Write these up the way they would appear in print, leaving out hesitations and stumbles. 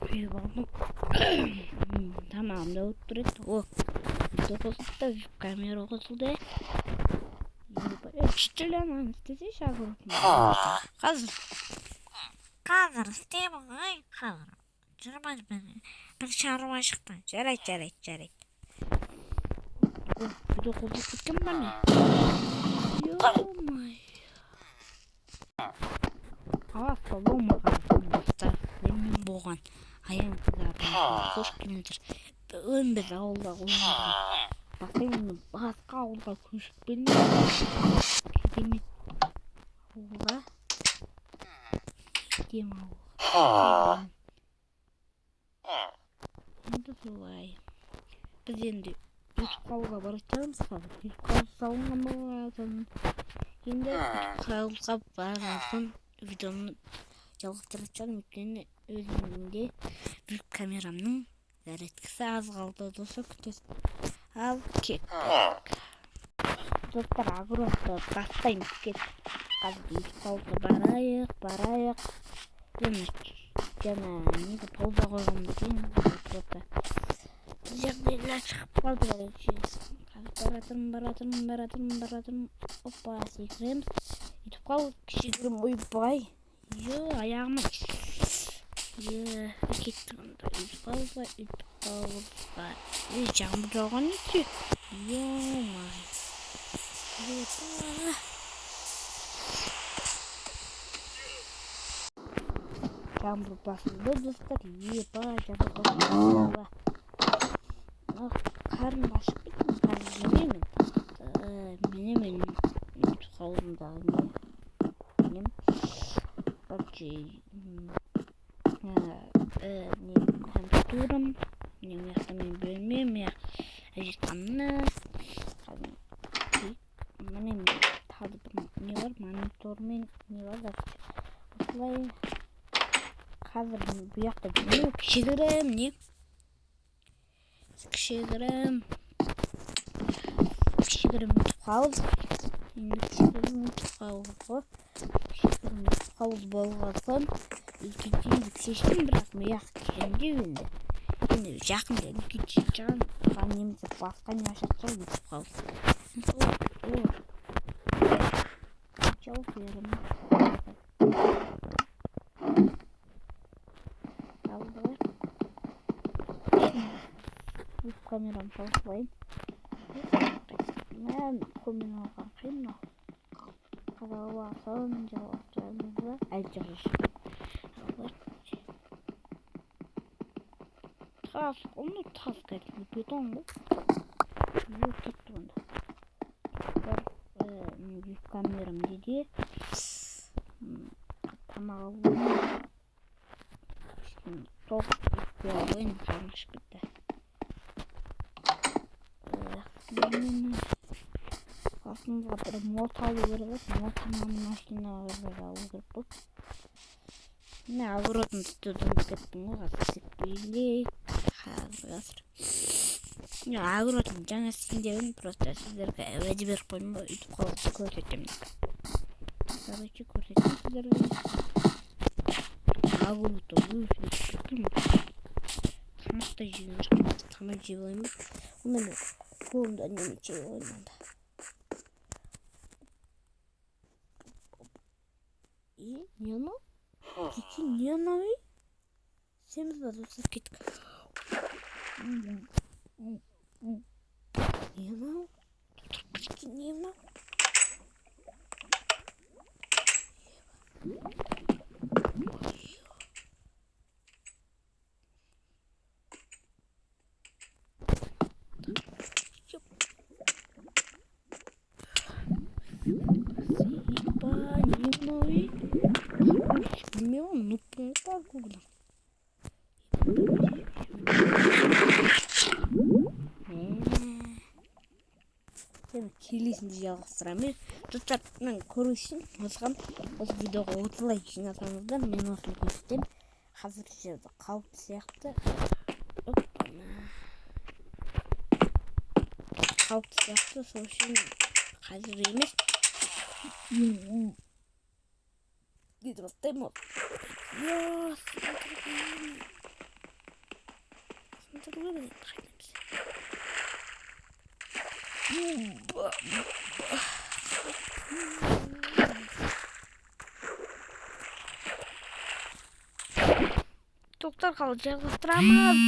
құйып алдым. Тамағым да өтіп тұрады. Видео қосылды, камера қосылды. Чүчілемін, істесейші огородын. Қазір істеймін ғой, қазір. Жүрміз бір шаруашылықтан. Жарайды. Видео қосылып кеткен ба не? Ё-май. Аста болмаған достар. Мен болған аян қыздардың қош келдіңдер. Бүгін біз ауылдағы ойындарға басқа ауылға көшіп келдік. Керемет ауылға. Кетем ауылға. Енді солай. Біз енді ютуб ауылға бара жатырмыз қазір. ютуб қауыз салынған болатын. Енді қауызға барған соң видеоны жалғастырып жатырмын. Өйткені өзімде бір камерамның зарядкасы аз қалды. Достар күтесіз. Ал кеттік. Достар огородты бастаймыз. Кеттік. Қазір ютуб қауызға барайық. Жаңа неге пауза қойғым деген огородта. Бұл жерде ілля шығып қалды. Қазір баратырмын. Опа, секіреміз. ютуб қауыз кішігірім ойбай. Аяғыма кеттік онда. ютуб қауызға. Жаңбыр жауған екен. Ё-май. Жаңбыр басылды достар. Жаңбыр басылды. Қарым ашып кеттім. Қазір жемеймін. Мен ютуб қауызымдағы не? Компьютерім. Мияқта мен бөлмем. Әжетқанны. Міне тағы бір не бар? Монитормен не бар? Осылай. Қазір бұяқта жүрмеймін. Кішігірім не? Кішігірім ютуб қауыз. Енді кішігірім ютуб қауыз болған соң үлкейтейін шештім, бірақ мияқ кендеу енді. Енді жақында үлкейтіп жатқан немесе басқа не ашатса ютуб қауыз. Камерам салып мен қолмен алған қиын. Қазаласын жалғастырамызды әлжағыш. Оны тас кәдімгі бетон бұл. Кетті онда. Бір камерам деде. Тамақ алуын. Тоқ етпей алуын қармашып кетті. Қасымызға бір мот алу керек. Мотынан машинаға алу керек бұл. Міне огородын түтіп кеттім ғой. Қазір секпейлік. Огородын жаңа істейін просто сіздерге уәде беріп қойдым ғой. ютуб қауызды көрсетемін. Короче, көрсетемін сіздерге. Огородты өсіп кеттім. Тамақта жеген жоқпын. Тамақ жеп ойым. Онда мен қолымда неме жеп ойым онда. Не анау? Не анау? Семіз ба достар кеттік. Не анау? Не анау? Білмеймін, нүппін бар көгілі. Келесінде жалғастырамын. Достар, мен көру үшін осыған осы видеоға 30 лайк жинасаңыздар, мен осыны көрсетем. Қазір жерді қауіпті сияқты. Қауіпті сияқты, сол үшін қазір емес. Gidip atayım mı? Ya. Тоқтар қалды жалғастырамыз.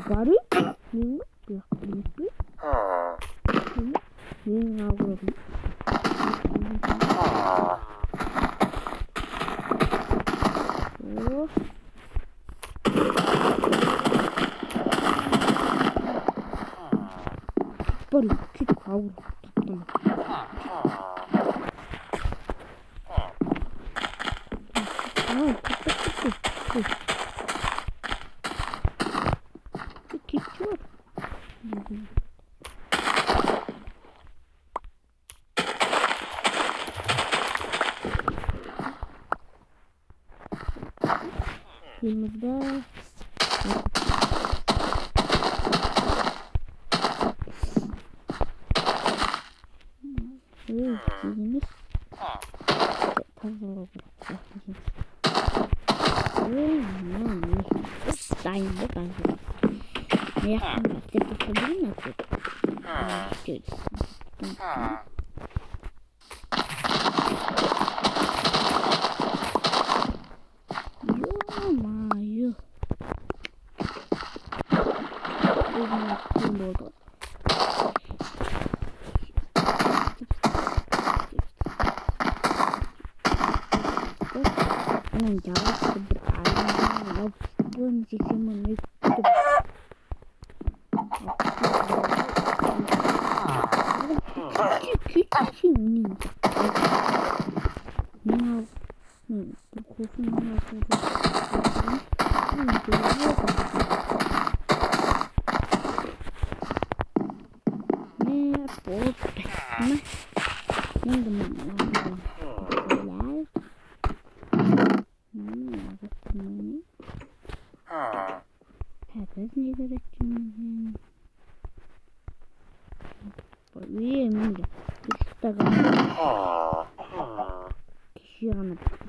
Бару? Filmde çizimiz puzzle daima benziyor. Ne yaptım? Yapabilir miyim?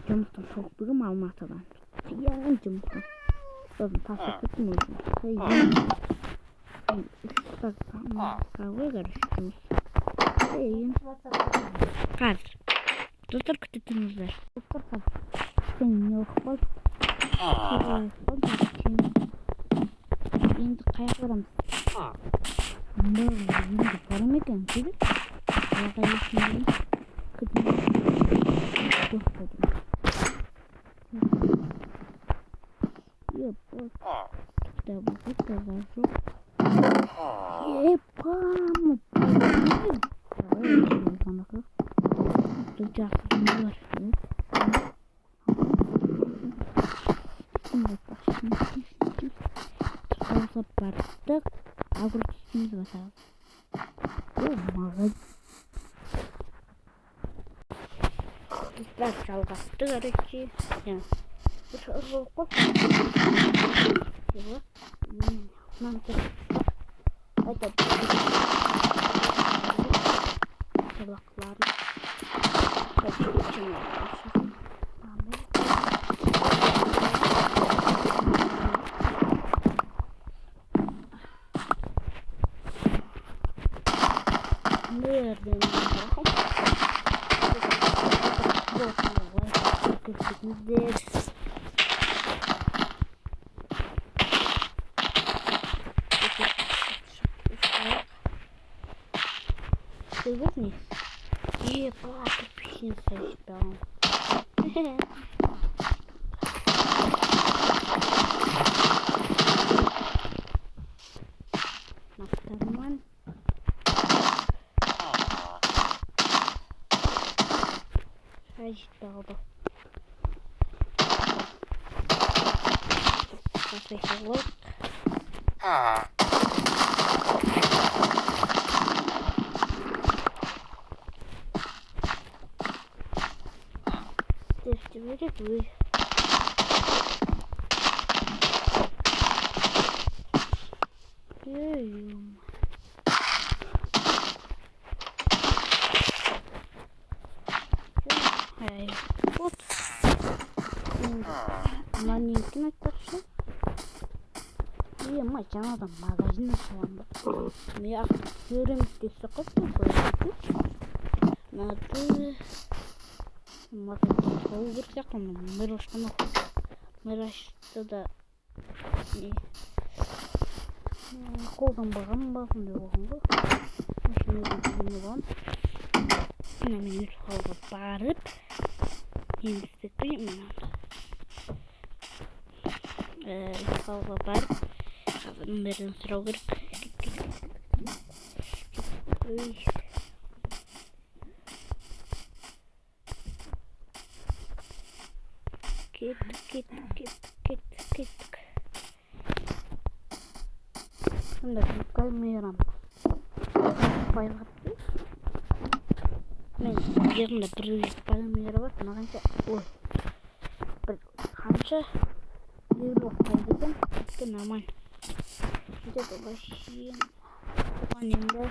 Жұмыстан соқтығым Алматыдан. Яғын жұмыстан. Сосын тасып кеттім өзім. Қалғой қарыш жұмыс. Қазір. Достар күтіп тұрыңыздар. Достар қазір. Кішкене не оқып қалды. Енді қаяқ барамыз. Енді барам екен, кеді? Қалаға есімдеймін. Күтім. Бардық, агро түсіміз басады. Мағыз. Достар жалғасты, короче. Бір ұрғылық қой. Это Серьезно? Ебать, кирпичный сочетал. На карман. Сочетал. Сочетал. Верит вы. Вот. Маленький накаршы. Мать, она там магазин ашылган. Я көрөм деп сокоптун коюп. Надо Ауылдық жақын мырашты да қолданбаған бағым деп оған ғой. Машинеге дейін оған. Мен ютубқа барып емістетпеймін. Ютубқа барып өмірден сұрау керек. Кеттік. Сонда камерам байлапты. Мен жерімде бір камера бар. Мағанша, бір қанша елу қайдыдан кеткен аман. Сөйтеді башын. Оған енді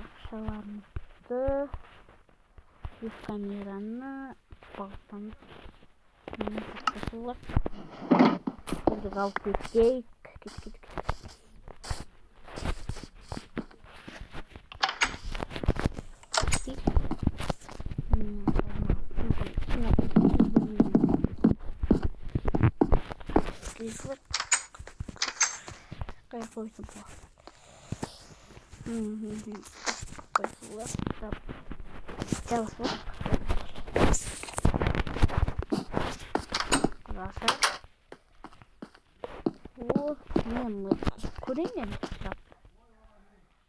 ақшаларымызды камераны балтаны Burada kalk gidecek. Git. Kayak koydum bu. Koydum. Мен көрейін кітап.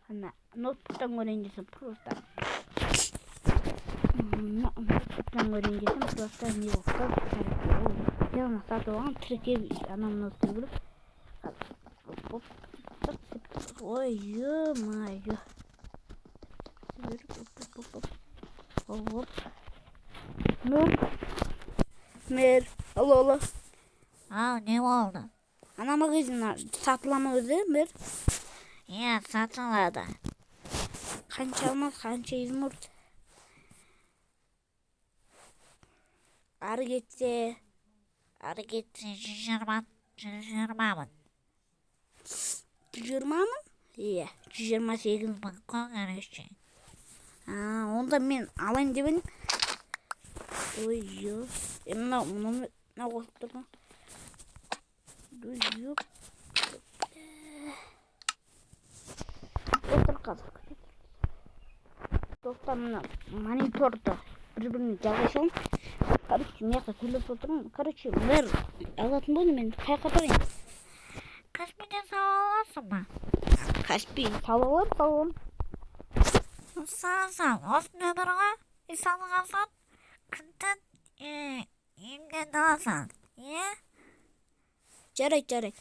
Ана ноттан көрейін десем просто. Ноттан көрейін десем просто не болды. Я сатып алған тіркеп анам нотты көріп. Ой, ё-моё. Мэр, алло. Ne oldu? Ana magazin satılama özü bir. Ya satılады. Qancha almaz, qancha izmur. Ari getse 120 mı? 120 mı? Iya, 128 mı? Koygan üçün. Onda men alayım debin. Oy yo. Bunu ne koydum? Yok. Otur kaldık. Doktorumla monitorda bir-birini жалғасам. Короче, мен сөйлеп отырмын. Короче, бір алатын болдым мен. Қайқа барайын? Каспийден сала аласың ба? Каспий сала аламын. Сал. Осы нөмірға салып алсаң, күнтін емден аласың. Жарайды.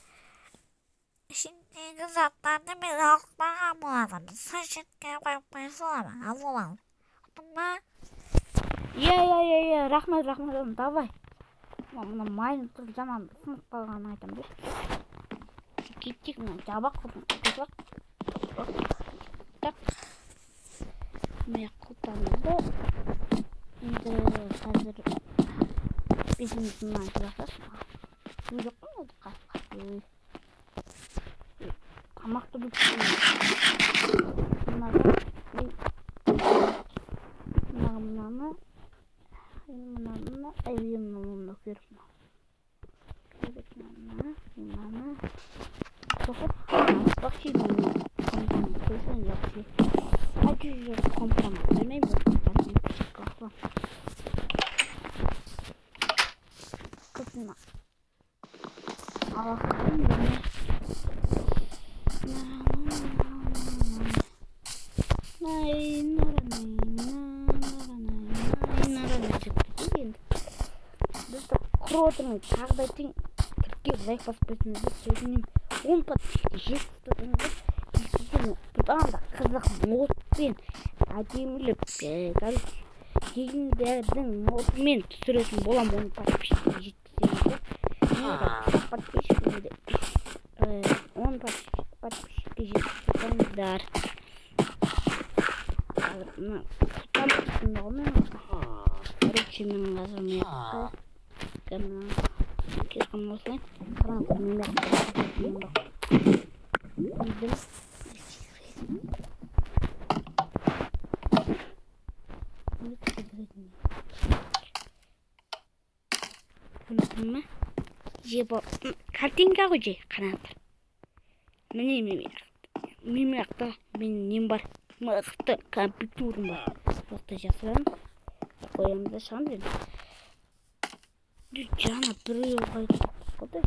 İçindeki zatlarını bir almaya bulalım. Saçıkaya bakmaya soğama. Al. Ama Иә, рахмет, давай. Мына майын тұрып жаман сынып қалғанын айтам деп. Кеттік, жабақ қылдым. Так. Мен құлтанымды. Енді қазір бесіміздің айтыласың. Жоқ қой, ол қасқа. Тамақты бүксін. Мынаны әйемнің көріп. Мынаны соқып, бақши мені. Көзін жақсы. Acı komplement. Demeyi bu. Kızına. Allah'ım. Құротының тағдайтын түрке лайк басып кетіңіздер, сөзінен 10 подписчикті жеткіздіңіздер. Бұдан да қызық модпен әдемілік геймдердің модымен түсіретін болам, 10 подписчикті жеткізіңіздер. 10 подписчикті жеткізіңіздер. Короче, мен қазір мекті кесқым осылай қараңғы мен картинка ғой жай қараңыздар. Міне мемақта менің нем бар, мықты компьютерім бар. Соқты жасырамын, қоямын да шығамын дедім. Жаңа біреу қайтып қойды.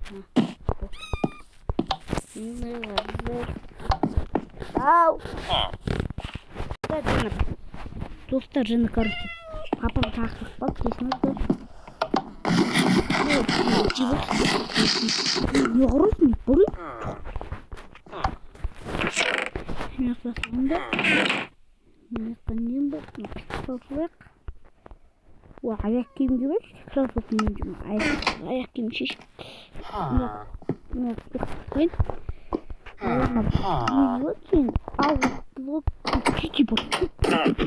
Ау! Достар, жаны короче. Папам тақырып бақ, кесіңіздер. Не құрысың? Бұрын? Мен қыласығында. Мен қыласығында. Мен қыласығында. аяқ киім киіп алшы, кроссовок киім аяқ киім шешіп. Мен қойын. Сен ауылдағы кете бар.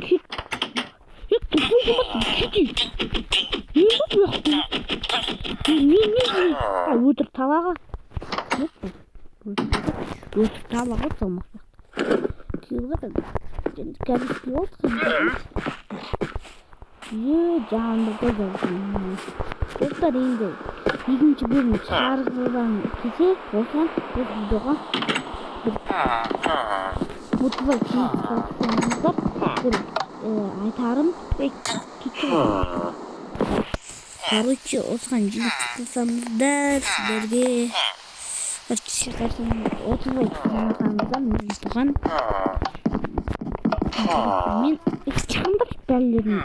Кет. Еттің қойдымасын, кете. Мен бар бұяқтың. Мен. Өтір табаға. Өтір табаға салмақ. Киіп жатыр. Кәбіс киіп алды. Жанды қойдым. Достар, енді екінші бөлім шығарғыдан кесе болсан, біз видеоға мотивация жасаңыздар. Айтарым короче, осыған жиілік қылсаңыздар, сіздерге отызбай мен бұған мен шығыңдар бәлілерін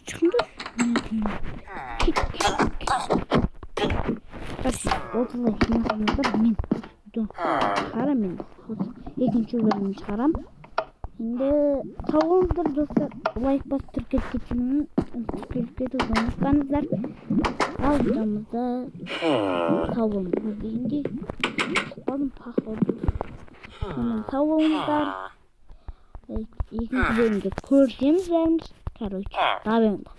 шығыңдар отызбай жинасаңыздар мен шығарам, мен екінші бөлімін шығарам. Енді сау болыңыздар достар, лайк басып тіркеліп кетуді ұмытпаңыздар. Ал видеомызда сау болыңыздар дегенде сау болыңыздар. Екінші бөлімде көрсеміз бәріміз. Короче, табыңдар.